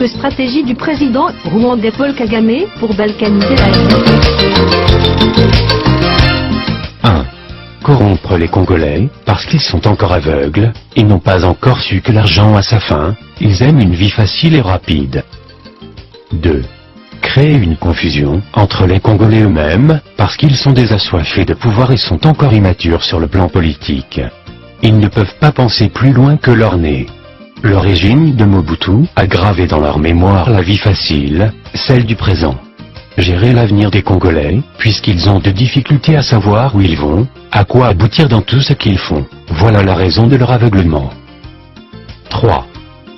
Que stratégie du président rwandais Paul Kagame pour balkaniser la RDC? 1. Corrompre les Congolais, parce qu'ils sont encore aveugles, et n'ont pas encore su que l'argent a sa fin, ils aiment une vie facile et rapide. 2. Créer une confusion entre les Congolais eux-mêmes, parce qu'ils sont des assoiffés de pouvoir et sont encore immatures sur le plan politique. Ils ne peuvent pas penser plus loin que leur nez. Le régime de Mobutu a gravé dans leur mémoire la vie facile, celle du présent. Gérer l'avenir des Congolais, puisqu'ils ont de difficultés à savoir où ils vont, à quoi aboutir dans tout ce qu'ils font. Voilà la raison de leur aveuglement. 3.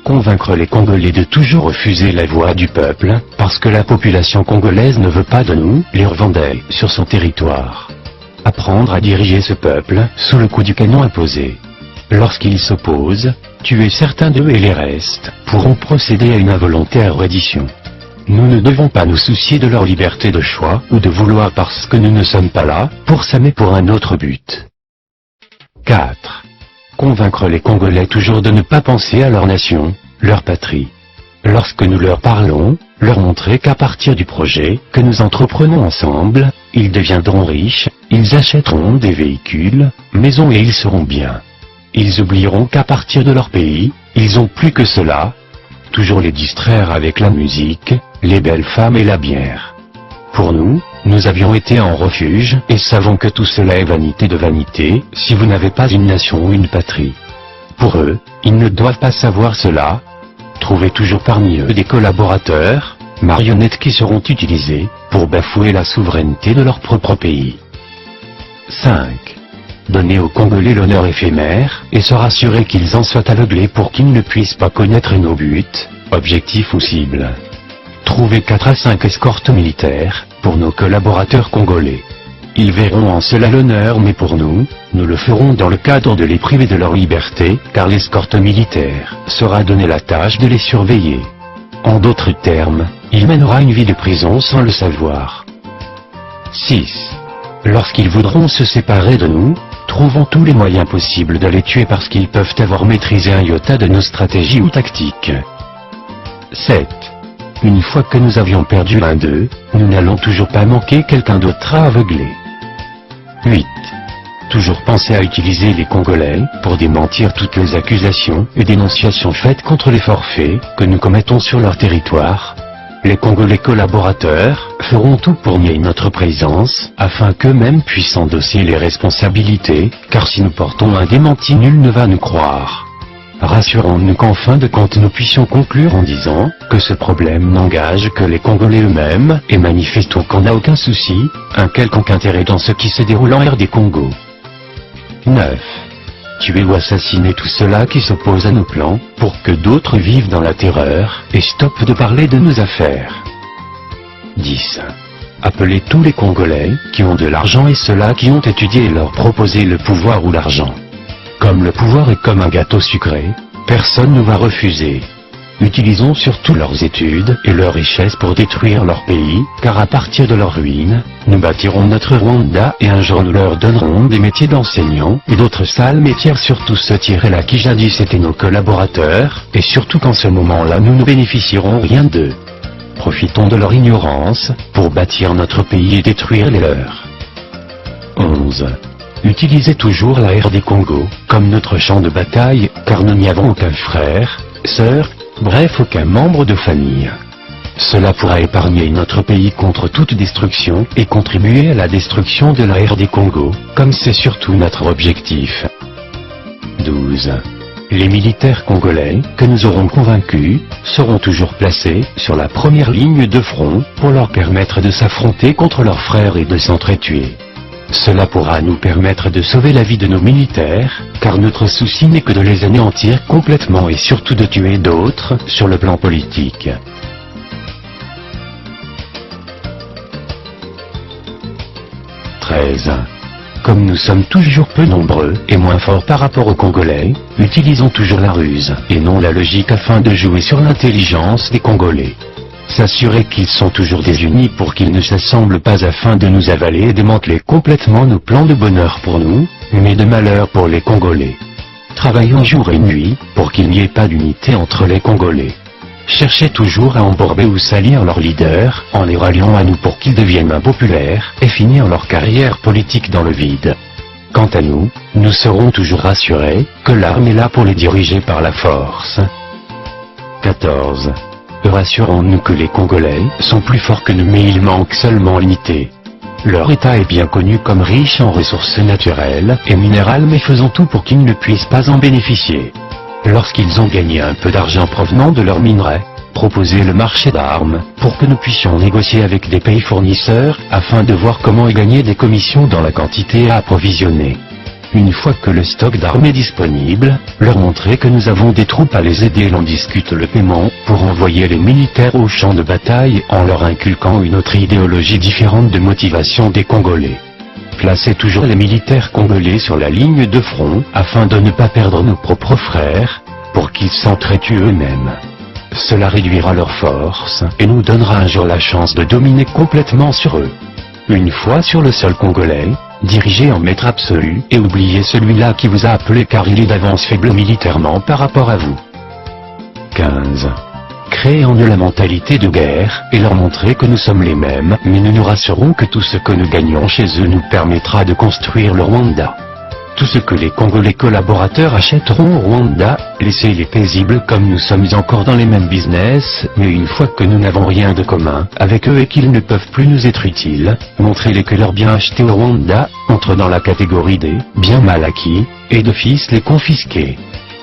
Convaincre les Congolais de toujours refuser la voix du peuple, parce que la population congolaise ne veut pas de nous, les Rwandais, sur son territoire. Apprendre à diriger ce peuple, sous le coup du canon imposé. Lorsqu'ils s'opposent, tuer certains d'eux et les restes, pourront procéder à une involontaire reddition. Nous ne devons pas nous soucier de leur liberté de choix, ou de vouloir parce que nous ne sommes pas là, pour ça mais pour un autre but. 4. Convaincre les Congolais toujours de ne pas penser à leur nation, leur patrie. Lorsque nous leur parlons, leur montrer qu'à partir du projet que nous entreprenons ensemble, ils deviendront riches, ils achèteront des véhicules, maisons et ils seront bien. Ils oublieront qu'à partir de leur pays, ils ont plus que cela. Toujours les distraire avec la musique, les belles femmes et la bière. Pour nous, nous avions été en refuge et savons que tout cela est vanité de vanité, si vous n'avez pas une nation ou une patrie. Pour eux, ils ne doivent pas savoir cela. Trouvez toujours parmi eux des collaborateurs, marionnettes qui seront utilisées pour bafouer la souveraineté de leur propre pays. 5. Donner aux Congolais l'honneur éphémère et se rassurer qu'ils en soient aveuglés pour qu'ils ne puissent pas connaître nos buts, objectifs ou cibles. Trouver 4 à 5 escortes militaires pour nos collaborateurs congolais. Ils verront en cela l'honneur mais pour nous, nous le ferons dans le cadre de les priver de leur liberté car l'escorte militaire sera donner la tâche de les surveiller. En d'autres termes, il mènera une vie de prison sans le savoir. 6. Lorsqu'ils voudront se séparer de nous, trouvons tous les moyens possibles de les tuer parce qu'ils peuvent avoir maîtrisé un iota de nos stratégies ou tactiques. 7. Une fois que nous avions perdu l'un d'eux, nous n'allons toujours pas manquer quelqu'un d'autre à aveugler. 8. Toujours penser à utiliser les Congolais pour démentir toutes les accusations et dénonciations faites contre les forfaits que nous commettons sur leur territoire. Les Congolais collaborateurs feront tout pour nier notre présence, afin qu'eux-mêmes puissent endosser les responsabilités, car si nous portons un démenti nul ne va nous croire. Rassurons-nous qu'en fin de compte nous puissions conclure en disant que ce problème n'engage que les Congolais eux-mêmes, et manifestons qu'on n'a aucun souci, un quelconque intérêt dans ce qui se déroule en RD Congo. 9. Tuer ou assassiner tout cela qui s'oppose à nos plans, pour que d'autres vivent dans la terreur, et stoppent de parler de nos affaires. 10. Appeler tous les Congolais, qui ont de l'argent et ceux-là qui ont étudié et leur proposer le pouvoir ou l'argent. Comme le pouvoir est comme un gâteau sucré, personne ne va refuser. Utilisons surtout leurs études et leurs richesses pour détruire leur pays, car à partir de leur ruine, nous bâtirons notre Rwanda et un jour nous leur donnerons des métiers d'enseignants et d'autres sales métiers, surtout ceux là qui jadis étaient nos collaborateurs, et surtout qu'en ce moment-là nous ne bénéficierons rien d'eux. Profitons de leur ignorance, pour bâtir notre pays et détruire les leurs. 11. Utilisez toujours la RD Congo, comme notre champ de bataille, car nous n'y avons aucun frère, sœur, bref aucun membre de famille. Cela pourra épargner notre pays contre toute destruction et contribuer à la destruction de la RD Congo, comme c'est surtout notre objectif. 12. Les militaires congolais, que nous aurons convaincus, seront toujours placés sur la première ligne de front pour leur permettre de s'affronter contre leurs frères et de s'entretuer. Cela pourra nous permettre de sauver la vie de nos militaires, car notre souci n'est que de les anéantir complètement et surtout de tuer d'autres sur le plan politique. 13. Comme nous sommes toujours peu nombreux et moins forts par rapport aux Congolais, utilisons toujours la ruse et non la logique afin de jouer sur l'intelligence des Congolais. S'assurer qu'ils sont toujours désunis pour qu'ils ne s'assemblent pas afin de nous avaler et démanteler complètement nos plans de bonheur pour nous, mais de malheur pour les Congolais. Travaillons jour et nuit pour qu'il n'y ait pas d'unité entre les Congolais. cherchaient toujours à embourber ou salir leurs leaders, en les ralliant à nous pour qu'ils deviennent impopulaires, et finir leur carrière politique dans le vide. Quant à nous, nous serons toujours rassurés que l'arme est là pour les diriger par la force. 14. Rassurons-nous que les Congolais sont plus forts que nous, mais il manque seulement l'unité. Leur État est bien connu comme riche en ressources naturelles et minérales, mais faisons tout pour qu'ils ne puissent pas en bénéficier. Lorsqu'ils ont gagné un peu d'argent provenant de leurs minerais, proposez le marché d'armes pour que nous puissions négocier avec des pays fournisseurs afin de voir comment y gagner des commissions dans la quantité à approvisionner. Une fois que le stock d'armes est disponible, leur montrer que nous avons des troupes à les aider. L'on discute le paiement pour envoyer les militaires au champ de bataille en leur inculquant une autre idéologie différente de motivation des Congolais. Placez toujours les militaires congolais sur la ligne de front afin de ne pas perdre nos propres frères, pour qu'ils s'entretuent eux-mêmes. Cela réduira leur force et nous donnera un jour la chance de dominer complètement sur eux. Une fois sur le sol congolais, dirigez en maître absolu et oubliez celui-là qui vous a appelé, car il est d'avance faible militairement par rapport à vous. 15. Créez en eux la mentalité de guerre et leur montrer que nous sommes les mêmes, mais nous nous rassurons que tout ce que nous gagnons chez eux nous permettra de construire le Rwanda. Tout ce que les Congolais collaborateurs achèteront au Rwanda, laissez-les paisibles comme nous sommes encore dans les mêmes business, mais une fois que nous n'avons rien de commun avec eux et qu'ils ne peuvent plus nous être utiles, montrez-les que leurs biens achetés au Rwanda entrent dans la catégorie des biens mal acquis, et d'office les confisquer.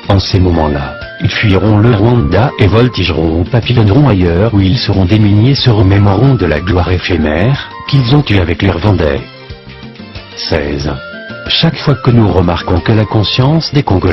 En ces moments-là, ils fuiront le Rwanda et voltigeront ou papillonneront ailleurs où ils seront démunis et se remémoreront de la gloire éphémère qu'ils ont eue avec les Rwandais. 16. Chaque fois que nous remarquons que la conscience des Congolais